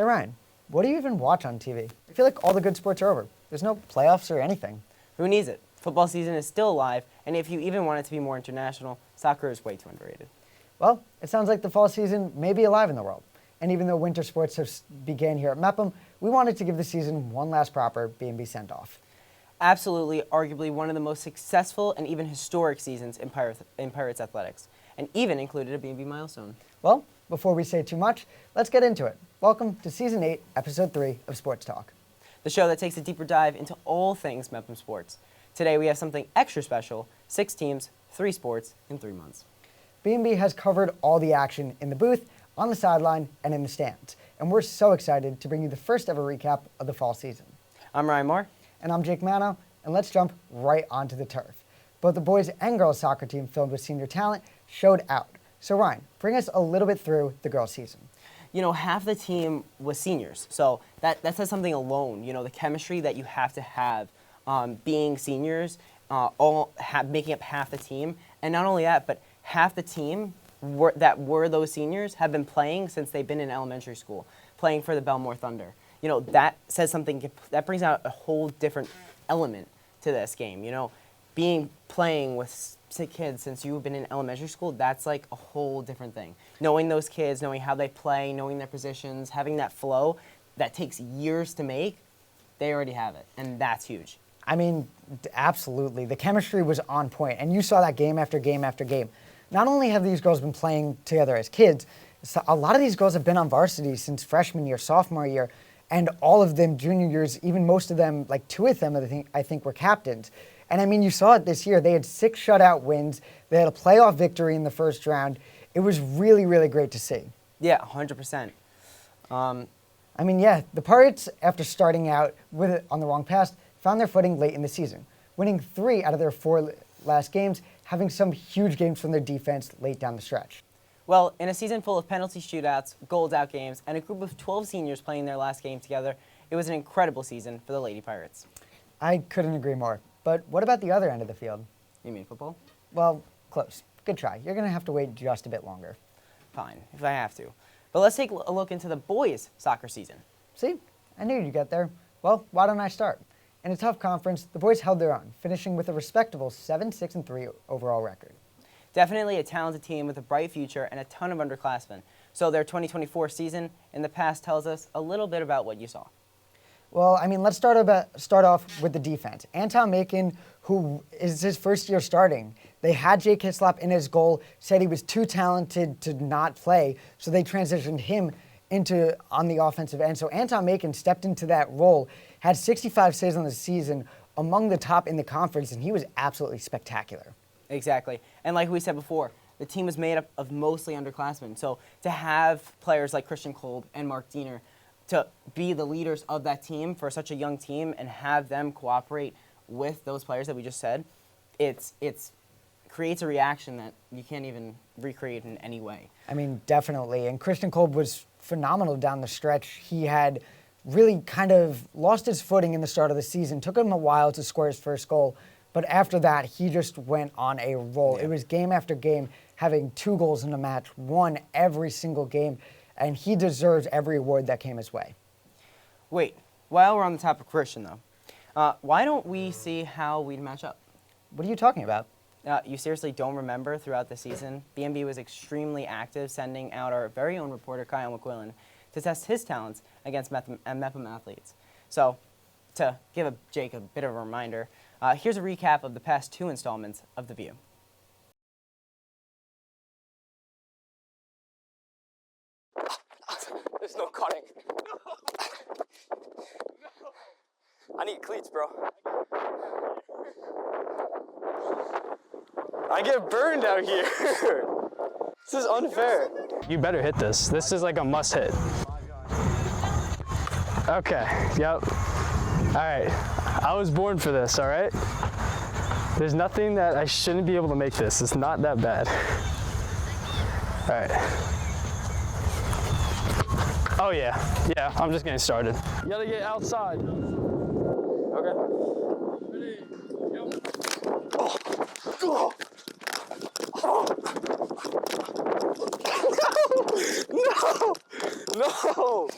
Hey Ryan, what do you even watch on TV? I feel like all the good sports are over. There's no playoffs or anything. Who needs it? Football season is still alive, and if you even want it to be more international, soccer is way too underrated. Well, it sounds like the fall season may be alive in the world. And even though winter sports have began here at Mepham, we wanted to give the season one last proper B&B send-off. Absolutely, arguably one of the most successful and even historic seasons in Pirates athletics, and even included a B&B milestone. Well, before we say too much, let's get into it. Welcome to Season 8, Episode 3 of Sports Talk, the show that takes a deeper dive into all things Mepham sports. Today we have something extra special: 6 teams, 3 sports in 3 months. B&B has covered all the action in the booth, on the sideline, and in the stands. And we're so excited to bring you the first ever recap of the fall season. I'm Ryan Marr. And I'm Jake Manno, and let's jump right onto the turf. Both the boys and girls soccer team filled with senior talent showed out. So Ryan, bring us a little bit through the girls season. You know, half the team was seniors, so that says something alone. You know, the chemistry that you have to have being seniors, making up half the team. And not only that, but half the team that were those seniors have been playing since they've been in elementary school, playing for the Bellmore Thunder. You know, that says something, that brings out a whole different element to this game. You know, playing with kids since you've been in elementary school, that's like a whole different thing. Knowing those kids, knowing how they play, knowing their positions, having that flow that takes years to make, they already have it, and that's huge. I mean, absolutely. The chemistry was on point, and you saw that game after game after game. Not only have these girls been playing together as kids, a lot of these girls have been on varsity since freshman year, sophomore year, and all of them junior years, even most of them, like 2 of them, I think were captains. And I mean, you saw it this year. They had 6 shutout wins. They had a playoff victory in the first round. It was really, really great to see. Yeah, 100%. I mean, yeah, the Pirates, after starting out with it on the wrong path, found their footing late in the season, winning 3 out of their 4 last games, having some huge games from their defense late down the stretch. Well, in a season full of penalty shootouts, goals-out games, and a group of 12 seniors playing their last game together, it was an incredible season for the Lady Pirates. I couldn't agree more. But what about the other end of the field? You mean football? Well, close. Good try. You're going to have to wait just a bit longer. Fine, if I have to. But let's take a look into the boys' soccer season. See? I knew you'd get there. Well, why don't I start? In a tough conference, the boys held their own, finishing with a respectable 7-6-3 overall record. Definitely a talented team with a bright future and a ton of underclassmen. So their 2024 season in the past tells us a little bit about what you saw. Well, I mean, let's start off with the defense. Anton Macon, who is his first year starting, they had Jake Hislop in his goal, said he was too talented to not play, so they transitioned him on the offensive end. So Anton Macon stepped into that role, had 65 saves on the season, among the top in the conference, and he was absolutely spectacular. Exactly. And like we said before, the team was made up of mostly underclassmen. So to have players like Christian Kolb and Mark Diener to be the leaders of that team for such a young team and have them cooperate with those players that we just said, it's creates a reaction that you can't even recreate in any way. I mean, definitely. And Christian Kolb was phenomenal down the stretch. He had really kind of lost his footing in the start of the season. Took him a while to score his first goal. But after that, he just went on a roll. Yeah. It was game after game, having 2 goals in a match, won every single game. And he deserves every award that came his way. Wait, while we're on the topic of Christian, though, why don't we see how we'd match up? What are you talking about? You seriously don't remember throughout the season? B&B was extremely active, sending out our very own reporter, Kyle McQuillan, to test his talents against Mepham athletes. So, to give Jake a bit of a reminder, here's a recap of the past 2 installments of The View. There's no cutting. I need cleats, bro. I get burned out here. This is unfair. You better hit this. This is like a must hit. Okay, yep. All right, I was born for this, all right? There's nothing that I shouldn't be able to make this. It's not that bad. All right. Oh yeah, I'm just getting started. You gotta get outside. Okay. Ready, go. Oh. Oh. Oh. No! No!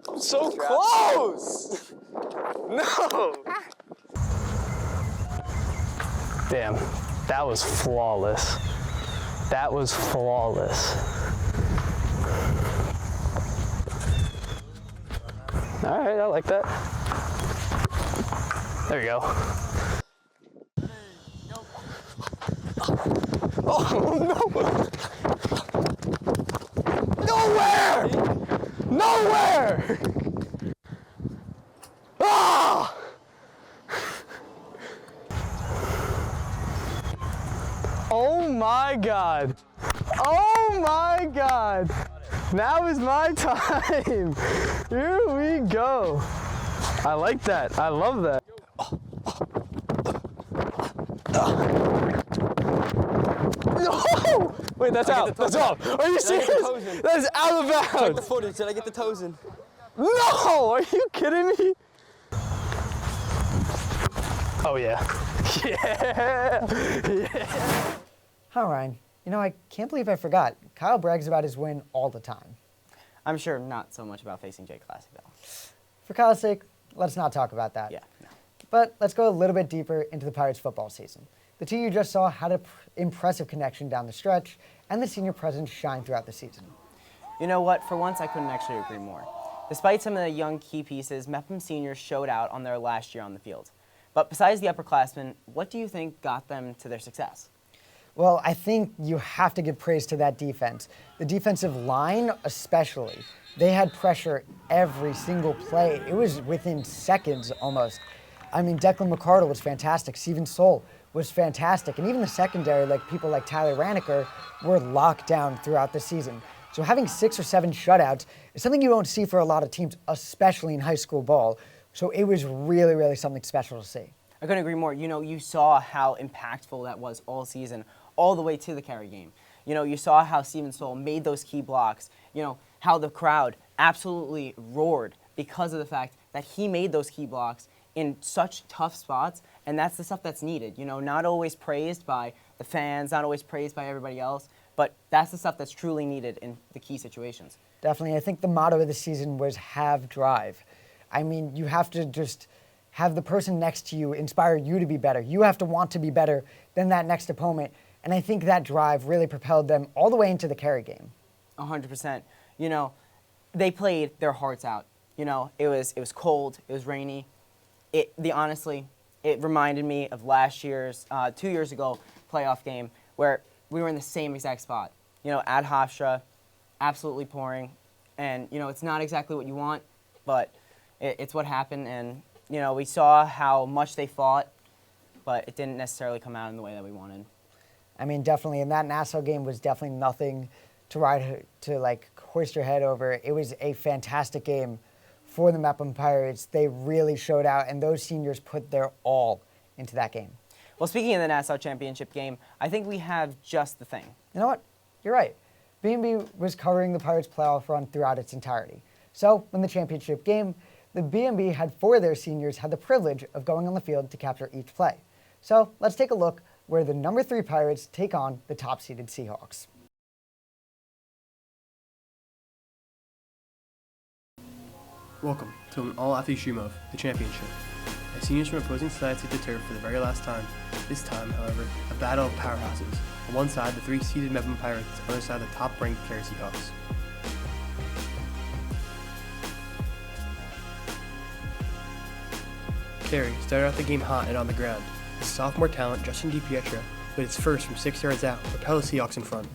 I'm So close! No! Damn, that was flawless. That was flawless. All right, I like that. There you go. Oh, no! Nowhere! Nowhere! Ah! Oh my God. Oh my God. Now is my time. Here we go. I like that. I love that. No! Wait, that's out. That's off. Are you serious? That is out of bounds. Check the footage. Did I get the toes in? No! Are you kidding me? Oh yeah. Yeah. Huh, Ryan. You know, I can't believe I forgot. Kyle brags about his win all the time. I'm sure not so much about facing Jay Classic, though. For Kyle's sake, let's not talk about that. Yeah, no. But let's go a little bit deeper into the Pirates football season. The two you just saw had an impressive connection down the stretch, and the senior presence shined throughout the season. You know what? For once, I couldn't actually agree more. Despite some of the young key pieces, Mepham seniors showed out on their last year on the field. But besides the upperclassmen, what do you think got them to their success? Well, I think you have to give praise to that defense. The defensive line especially. They had pressure every single play. It was within seconds almost. I mean, Declan McCardle was fantastic. Steven Soul was fantastic. And even the secondary, like people like Tyler Raniker, were locked down throughout the season. So having 6 or 7 shutouts is something you don't see for a lot of teams, especially in high school ball. So it was really, really something special to see. I couldn't agree more. You know, you saw how impactful that was all season, all the way to the carry game. You know, you saw how Steven Soul made those key blocks. You know, how the crowd absolutely roared because of the fact that he made those key blocks in such tough spots, and that's the stuff that's needed. You know, not always praised by the fans, not always praised by everybody else, but that's the stuff that's truly needed in the key situations. Definitely. I think the motto of the season was have drive. I mean, you have to just have the person next to you inspire you to be better. You have to want to be better than that next opponent. And I think that drive really propelled them all the way into the carry game. 100%. You know, they played their hearts out. You know, it was cold, it was rainy. Honestly, it reminded me of last year's, 2 years ago, playoff game where we were in the same exact spot. You know, at Hofstra, absolutely pouring. And, you know, it's not exactly what you want, but it's what happened. And, you know, we saw how much they fought, but it didn't necessarily come out in the way that we wanted. I mean, definitely. And that Nassau game was definitely nothing to hoist your head over. It was a fantastic game for the Mepham Pirates. They really showed out, and those seniors put their all into that game. Well, speaking of the Nassau Championship game, I think we have just the thing. You know what? You're right. B&B was covering the Pirates' playoff run throughout its entirety. So, when the championship game, the B&B had 4 of their seniors had the privilege of going on the field to capture each play. So, let's take a look where the number 3 Pirates take on the top-seeded Seahawks. Welcome to an all-athlete Shumov, the championship. As seniors from opposing sides hit the turf for the very last time. This time, however, a battle of powerhouses. On one side, the 3-seeded Mepham Pirates, on the other side, the top-ranked Carey Seahawks. Carey started out the game hot and on the ground. His sophomore talent, Justin DiPietro, with its first from 6 yards out, propelled the Seahawks in front.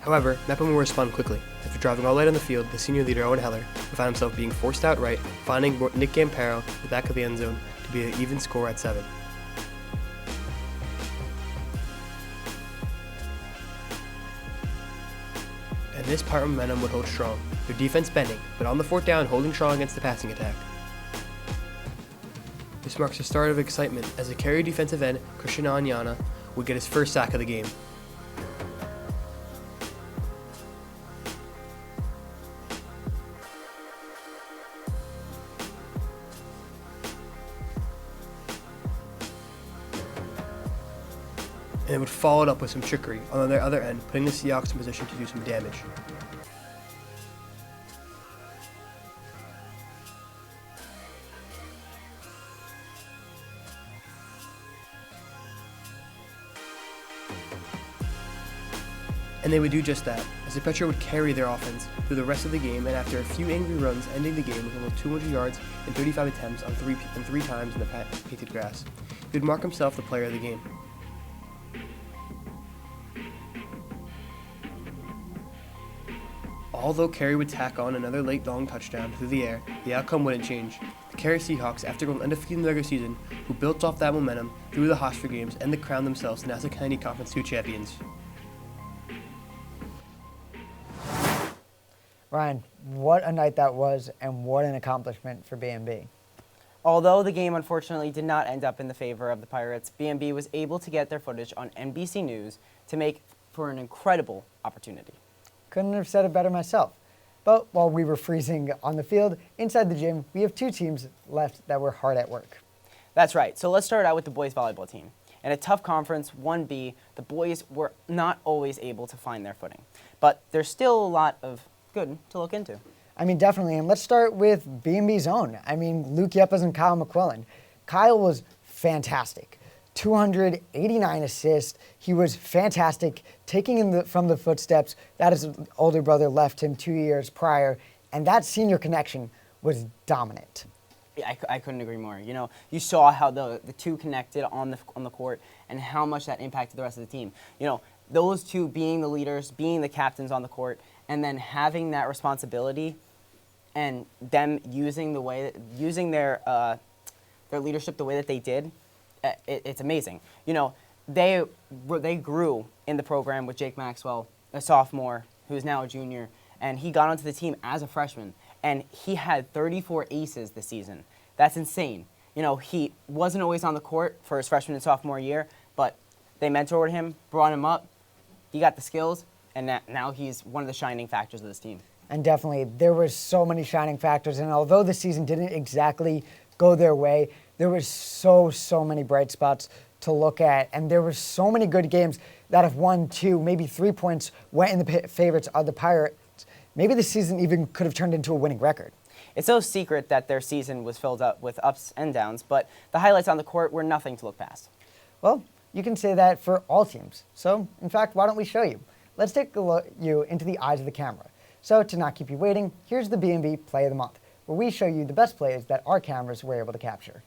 However, Mepham will respond quickly. After driving all the way down the field, the senior leader Owen Heller found himself being forced out right, finding Nick Gamparo in the back of the end zone to be an even score at 7. And this part momentum would hold strong, their defense bending, but on the 4th down holding strong against the passing attack. This marks the start of excitement as the Carey defensive end, Christian Anyana, would get his first sack of the game. and they would follow it up with some trickery on their other end, putting the Seahawks in position to do some damage. And they would do just that, as the pressure would carry their offense through the rest of the game, and after a few angry runs, ending the game with almost 200 yards and 35 attempts on three times in the painted grass. He would mark himself the player of the game. Although Carey would tack on another late long touchdown through the air, the outcome wouldn't change. The Carey Seahawks, after going undefeated in the regular season, who built off that momentum through the Hofstra games and the crowned themselves Nassau County Conference 2 champions. Ryan, what a night that was, and what an accomplishment for B&B. Although the game unfortunately did not end up in the favor of the Pirates, B&B was able to get their footage on NBC News to make for an incredible opportunity. Couldn't have said it better myself. But while we were freezing on the field, inside the gym, we have two teams left that were hard at work. That's right. So let's start out with the boys volleyball team. In a tough conference, 1B, the boys were not always able to find their footing. But there's still a lot of good to look into. I mean, definitely. And let's start with B&B's own. I mean, Luke Yepes and Kyle McQuillan. Kyle was fantastic. 289 assists. He was fantastic, taking from the footsteps that his older brother left him 2 years prior. And that senior connection was dominant. Yeah, I couldn't agree more. You know, you saw how the two connected on the court and how much that impacted the rest of the team. You know, those two being the leaders, being the captains on the court, and then having that responsibility and them using their leadership the way that they did, it's amazing. You know, they grew in the program with Jake Maxwell, a sophomore who is now a junior, and he got onto the team as a freshman, and he had 34 aces this season. That's insane. You know, he wasn't always on the court for his freshman and sophomore year, but they mentored him, brought him up, he got the skills, and now he's one of the shining factors of this team. And definitely, there were so many shining factors. And although the season didn't exactly go their way, there were so many bright spots to look at. And there were so many good games that if 1, 2, maybe 3 points went in the favorites of the Pirates, maybe the season even could have turned into a winning record. It's no secret that their season was filled up with ups and downs, but the highlights on the court were nothing to look past. Well, you can say that for all teams. So, in fact, why don't we show you? Let's take a look you into the eyes of the camera. So, to not keep you waiting, here's the B&B Play of the Month, where we show you the best plays that our cameras were able to capture.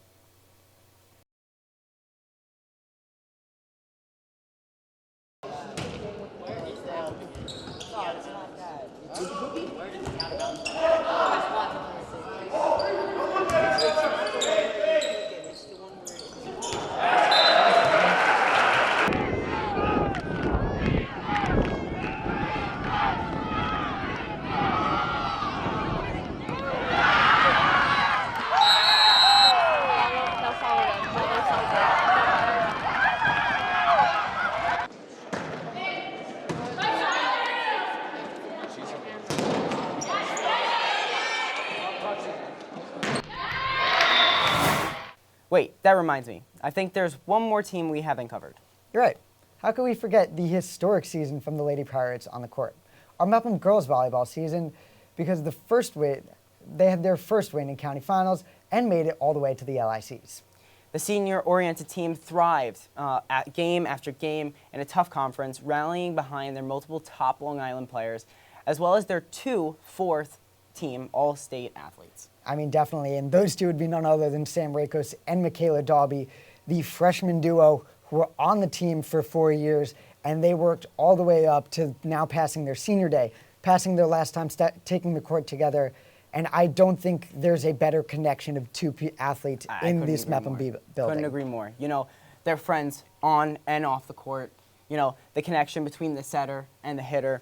Wait, that reminds me. I think there's one more team we haven't covered. You're right. How could we forget the historic season from the Lady Pirates on the court? Our Mepham girls volleyball season, because they had their first win in county finals and made it all the way to the LICs. The senior-oriented team thrived at game after game in a tough conference, rallying behind their multiple top Long Island players, as well as their 2 fourth-team All-State athletes. I mean, definitely, and those two would be none other than Sam Rakos and Michaela Daubie, the freshman duo who were on the team for 4 years, and they worked all the way up to now passing their senior day, passing their last time taking the court together, and I don't think there's a better connection of two athletes in this Mepham building. Couldn't agree more. You know, they're friends on and off the court. You know, the connection between the setter and the hitter,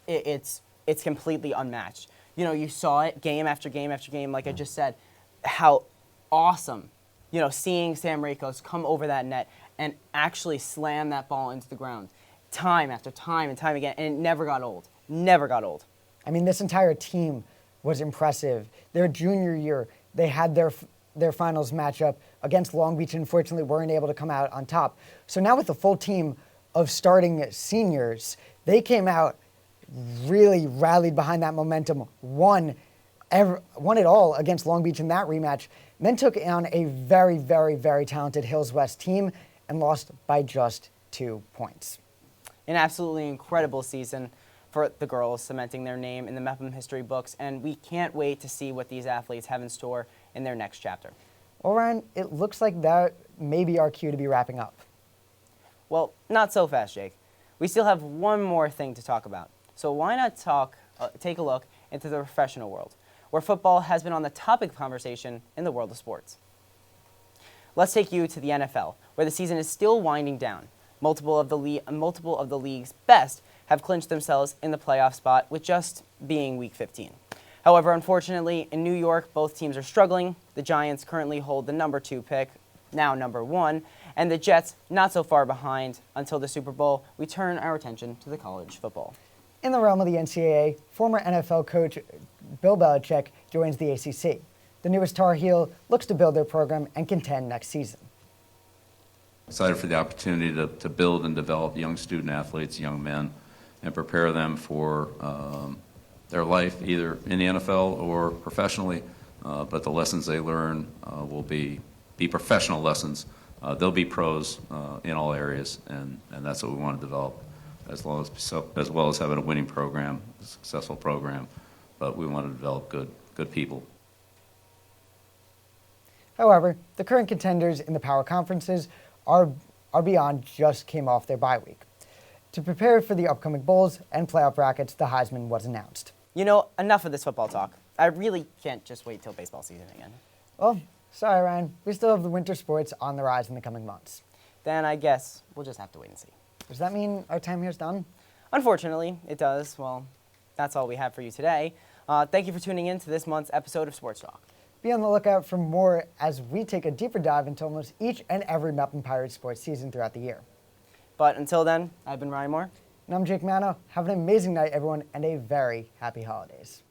it's completely unmatched. You know, you saw it game after game after game, like I just said, how awesome, you know, seeing Sam Rakos come over that net and actually slam that ball into the ground time after time and time again, and it never got old. Never got old. I mean, this entire team was impressive. Their junior year, they had their finals matchup against Long Beach and unfortunately weren't able to come out on top. So now with the full team of starting seniors, they came out, really rallied behind that momentum, won it all against Long Beach in that rematch, then took on a very, very, very talented Hills West team and lost by just 2 points. An absolutely incredible season for the girls, cementing their name in the Mepham history books, and we can't wait to see what these athletes have in store in their next chapter. Well, Ryan, it looks like that may be our cue to be wrapping up. Well, not so fast, Jake. We still have one more thing to talk about. So why not take a look into the professional world, where football has been on the topic of conversation in the world of sports. Let's take you to the NFL, where the season is still winding down. Multiple of the league's best have clinched themselves in the playoff spot with just being Week 15. However, unfortunately, in New York, both teams are struggling. The Giants currently hold the number 2 pick, now number 1, and the Jets not so far behind. Until the Super Bowl, we turn our attention to the college football. In the realm of the NCAA, former NFL coach Bill Belichick joins the ACC. The newest Tar Heel looks to build their program and contend next season. Excited for the opportunity to build and develop young student athletes, young men, and prepare them for their life, either in the NFL or professionally. But the lessons they learn will be professional lessons. They'll be pros in all areas, and that's what we want to develop, as well as having a winning program, a successful program. But we want to develop good people. However, the current contenders in the power conferences are beyond just came off their bye week. To prepare for the upcoming bowls and playoff brackets, the Heisman was announced. You know, enough of this football talk. I really can't just wait till baseball season again. Well, sorry, Ryan. We still have the winter sports on the rise in the coming months. Then I guess we'll just have to wait and see. Does that mean our time here is done? Unfortunately, it does. Well, that's all we have for you today. Thank you for tuning in to this month's episode of Sports Talk. Be on the lookout for more as we take a deeper dive into almost each and every Mepham Pirates sports season throughout the year. But until then, I've been Ryan Marr. And I'm Jake Manno. Have an amazing night, everyone, and a very happy holidays.